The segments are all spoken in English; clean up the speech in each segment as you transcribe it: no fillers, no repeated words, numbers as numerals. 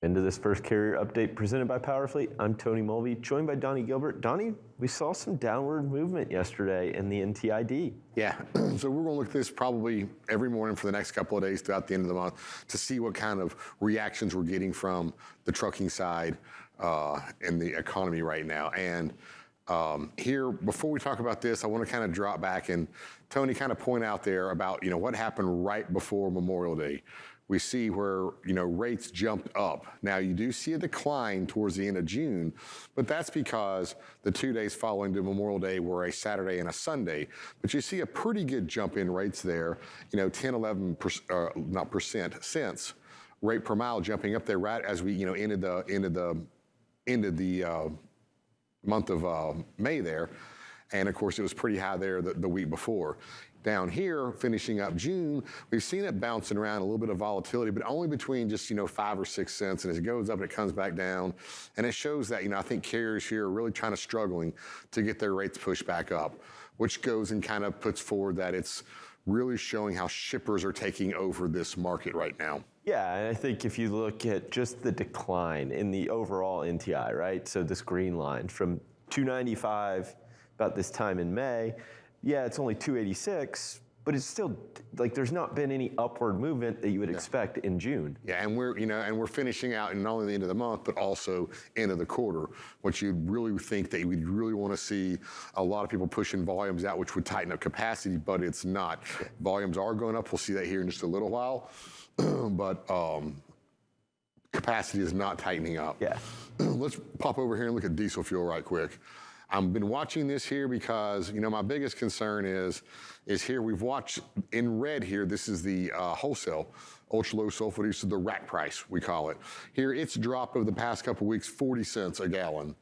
Into this first carrier update presented by Powerfleet. I'm Tony Mulvey, joined by Donnie Gilbert. Donnie, we saw some downward movement yesterday in the NTID. Yeah, so we're going to look at this probably every morning for the next couple of days throughout the end of the month to see what kind of reactions we're getting from the trucking side and the economy right now. And here, before we talk about this, I want to kind of drop back and Tony kind of point out there about, what happened right before Memorial Day. We see where, rates jumped up. Now, you do see a decline towards the end of June, but that's because the 2 days following to Memorial Day were a Saturday and a Sunday. But you see a pretty good jump in rates there, 10, 11 cents rate per mile jumping up there right as we, ended the month of May there. And of course, it was pretty high there the week before. Down here, finishing up June, we've seen it bouncing around a little bit of volatility, but only between just, 5 or 6 cents. And as it goes up, it comes back down. And it shows that, I think carriers here are really trying to struggling to get their rates pushed back up, which goes and kind of puts forward that it's really showing how shippers are taking over this market right now. Yeah, and I think if you look at just the decline in the overall NTI, right? So this green line from 295 about this time in May, yeah, it's only 286, but it's still like there's not been any upward movement that you would expect in June. Yeah, and we're finishing out in not only the end of the month, but also end of the quarter, which you'd really think that we'd really want to see a lot of people pushing volumes out, which would tighten up capacity, but it's not. Volumes are going up. We'll see that here in just a little while, but capacity is not tightening up. Yeah. Let's pop over here and look at diesel fuel right quick. I've been watching this here because, my biggest concern is here we've watched in red here, this is the wholesale, ultra low sulfur diesel, the rack price, we call it. Here it's dropped over the past couple of weeks, 40 cents a gallon.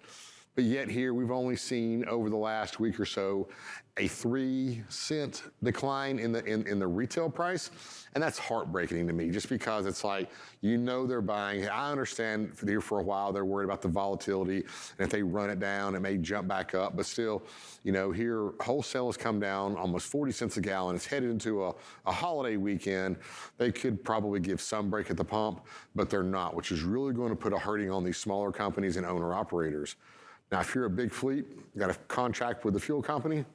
But yet here we've only seen over the last week or so a 3-cent decline in the retail price. And that's heartbreaking to me just because it's like, they're buying. I understand here for a while they're worried about the volatility. And if they run it down, it may jump back up. But still, here wholesale has come down almost 40 cents a gallon. It's headed into a holiday weekend. They could probably give some break at the pump, but they're not, which is really going to put a hurting on these smaller companies and owner-operators. Now, if you're a big fleet, you got a contract with the fuel company,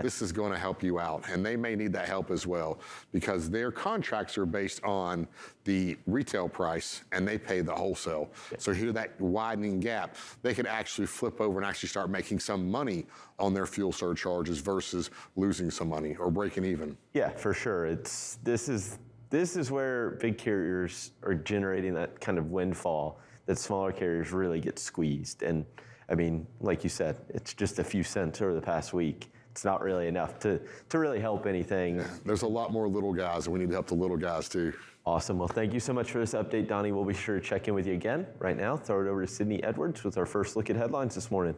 this is going to help you out. And they may need that help as well because their contracts are based on the retail price and they pay the wholesale. So here, that widening gap, they could actually flip over and actually start making some money on their fuel surcharges versus losing some money or breaking even. Yeah, for sure. This is where big carriers are generating that kind of windfall that smaller carriers really get squeezed. And I mean, like you said, it's just a few cents over the past week. It's not really enough to really help anything. Yeah, there's a lot more little guys, and we need to help the little guys too. Awesome. Well, thank you so much for this update, Donnie. We'll be sure to check in with you again. Right now, throw it over to Sydney Edwards with our first look at headlines this morning.